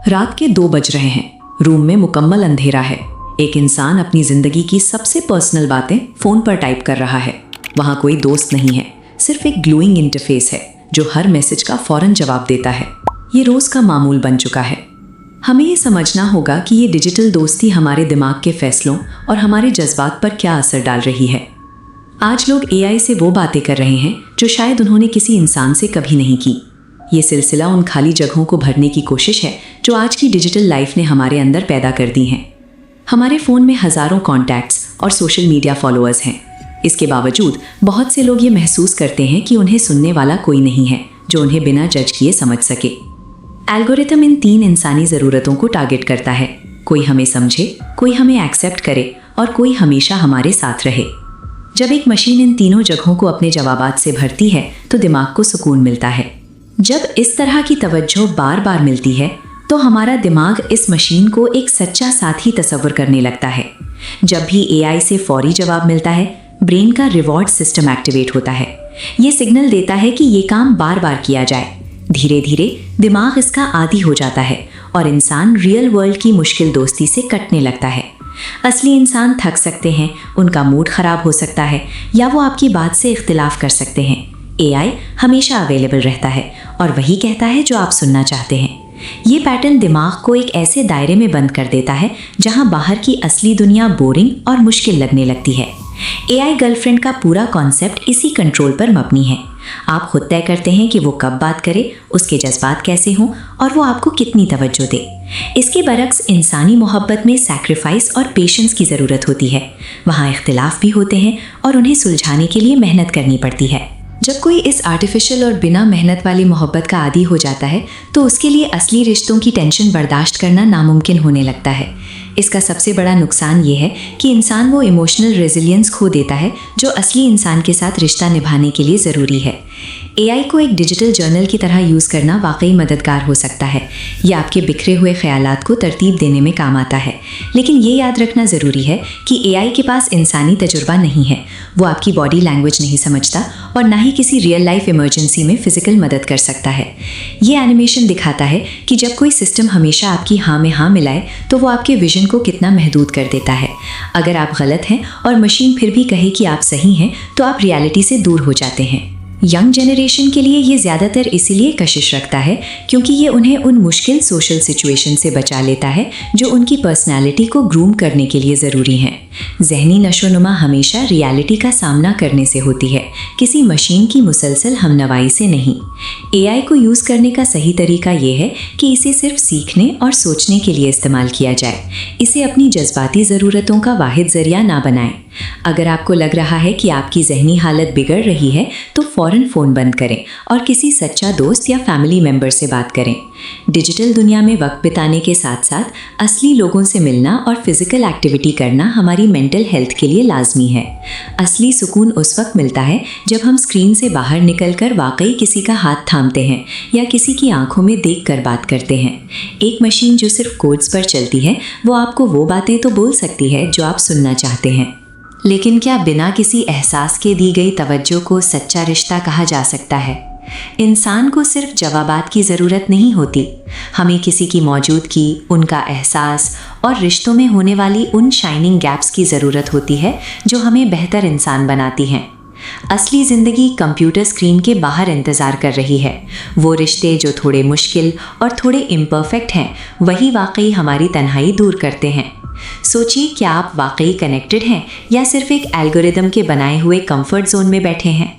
रात के 2 बज रहे हैं। रूम में मुकम्मल अंधेरा है। एक इंसान अपनी जिंदगी की सबसे पर्सनल बातें फोन पर टाइप कर रहा है। वहाँ कोई दोस्त नहीं है, सिर्फ एक ग्लूइंग इंटरफेस है जो हर मैसेज का फौरन जवाब देता है। ये रोज का मामूल बन चुका है। हमें ये समझना होगा कि ये डिजिटल दोस्ती हमारे दिमाग के फैसलों और हमारे जज्बात पर क्या असर डाल रही है। आज लोग एआई से वो बातें कर रहे हैं जो शायद उन्होंने किसी इंसान से कभी नहीं की। ये सिलसिला उन खाली जगहों को भरने की कोशिश है जो आज की डिजिटल लाइफ ने हमारे अंदर पैदा कर दी हैं। हमारे फ़ोन में हज़ारों कॉन्टैक्ट्स और सोशल मीडिया फॉलोअर्स हैं। इसके बावजूद बहुत से लोग ये महसूस करते हैं कि उन्हें सुनने वाला कोई नहीं है जो उन्हें बिना जज किए समझ सके। एल्गोरिथम इन 3 इंसानी ज़रूरतों को टारगेट करता है। कोई हमें समझे, कोई हमें एक्सेप्ट करे और कोई हमेशा हमारे साथ रहे। जब एक मशीन इन तीनों जगहों को अपने जवाबात से भरती है तो दिमाग को सुकून मिलता है। जब इस तरह की तवज्जो बार बार मिलती है तो हमारा दिमाग इस मशीन को एक सच्चा साथी तस्वर करने लगता है। जब भी एआई से फौरी जवाब मिलता है, ब्रेन का रिवॉर्ड सिस्टम एक्टिवेट होता है। ये सिग्नल देता है कि ये काम बार बार किया जाए। धीरे धीरे दिमाग इसका आदी हो जाता है और इंसान रियल वर्ल्ड की मुश्किल दोस्ती से कटने लगता है। असली इंसान थक सकते हैं, उनका मूड खराब हो सकता है या वो आपकी बात से इख्तिलाफ कर सकते हैं। एआई हमेशा अवेलेबल रहता है और वही कहता है जो आप सुनना चाहते हैं। ये पैटर्न दिमाग को एक ऐसे दायरे में बंद कर देता है जहां बाहर की असली दुनिया बोरिंग और मुश्किल लगने लगती है। एआई गर्लफ्रेंड का पूरा कॉन्सेप्ट इसी कंट्रोल पर मबनी है। आप खुद तय करते हैं कि वो कब बात करे, उसके जज्बात कैसे हों और वो आपको कितनी तवज्जो दे। इसके बरक्स इंसानी मोहब्बत में सैक्रिफाइस और पेशेंस की ज़रूरत होती है। वहाँ इख्तिलाफ भी होते हैं और उन्हें सुलझाने के लिए मेहनत करनी पड़ती है। जब कोई इस आर्टिफिशियल और बिना मेहनत वाली मोहब्बत का आदी हो जाता है तो उसके लिए असली रिश्तों की टेंशन बर्दाश्त करना नामुमकिन होने लगता है। इसका सबसे बड़ा नुकसान ये है कि इंसान वो इमोशनल रेजिलियंस खो देता है जो असली इंसान के साथ रिश्ता निभाने के लिए ज़रूरी है। एआई को एक डिजिटल जर्नल की तरह यूज़ करना वाकई मददगार हो सकता है। यह आपके बिखरे हुए ख्यालात को तरतीब देने में काम आता है। लेकिन ये याद रखना ज़रूरी है कि एआई के पास इंसानी तजुर्बा नहीं है। वो आपकी बॉडी लैंग्वेज नहीं समझता और ना ही किसी रियल लाइफ इमरजेंसी में फ़िज़िकल मदद कर सकता है। ये एनिमेशन दिखाता है कि जब कोई सिस्टम हमेशा आपकी हाँ में हाँ मिलाए तो वो आपके विजन को कितना महदूद कर देता है। अगर आप गलत हैं और मशीन फिर भी कहे कि आप सही हैं तो आप रियलिटी से दूर हो जाते हैं। यंग जनरेशन के लिए ये ज़्यादातर इसीलिए कशिश रखता है क्योंकि ये उन्हें उन मुश्किल सोशल सिचुएशन से बचा लेता है जो उनकी पर्सनैलिटी को ग्रूम करने के लिए ज़रूरी हैं। ज़हनी नशोनुमा हमेशा रियलिटी का सामना करने से होती है, किसी मशीन की मुसलसल हमनवाई से नहीं। एआई को यूज़ करने का सही तरीका ये है कि इसे सिर्फ सीखने और सोचने के लिए इस्तेमाल किया जाए। इसे अपनी जज्बाती ज़रूरतों का वाहिद ज़रिया ना बनाएं। अगर आपको लग रहा है कि आपकी ज़हनी हालत बिगड़ रही है तो फ़ौरन फ़ोन बंद करें और किसी सच्चा दोस्त या फैमिली मेम्बर से बात करें। डिजिटल दुनिया में वक्त बिताने के साथ साथ असली लोगों से मिलना और फिज़िकल एक्टिविटी करना हमारी मेंटल हेल्थ के लिए लाजमी है। असली सुकून उस वक्त मिलता है जब हम स्क्रीन से बाहर निकलकर वाकई किसी का हाथ थामते हैं या किसी की आंखों में देखकर बात करते हैं। एक मशीन जो सिर्फ कोड्स पर चलती है वो आपको वो बातें तो बोल सकती है जो आप सुनना चाहते हैं, लेकिन क्या बिना किसी एहसास के दी गई तवज्जो को सच्चा रिश्ता कहा जा सकता है? इंसान को सिर्फ जवाबात की ज़रूरत नहीं होती, हमें किसी की मौजूदगी, उनका एहसास और रिश्तों में होने वाली उन शाइनिंग गैप्स की ज़रूरत होती है जो हमें बेहतर इंसान बनाती हैं। असली ज़िंदगी कंप्यूटर स्क्रीन के बाहर इंतज़ार कर रही है। वो रिश्ते जो थोड़े मुश्किल और थोड़े इम्परफेक्ट हैं वही वाकई हमारी तन्हाई दूर करते हैं। सोचिए, क्या आप वाकई कनेक्टेड हैं या सिर्फ एक एल्गोरिदम के बनाए हुए कंफर्ट जोन में बैठे हैं?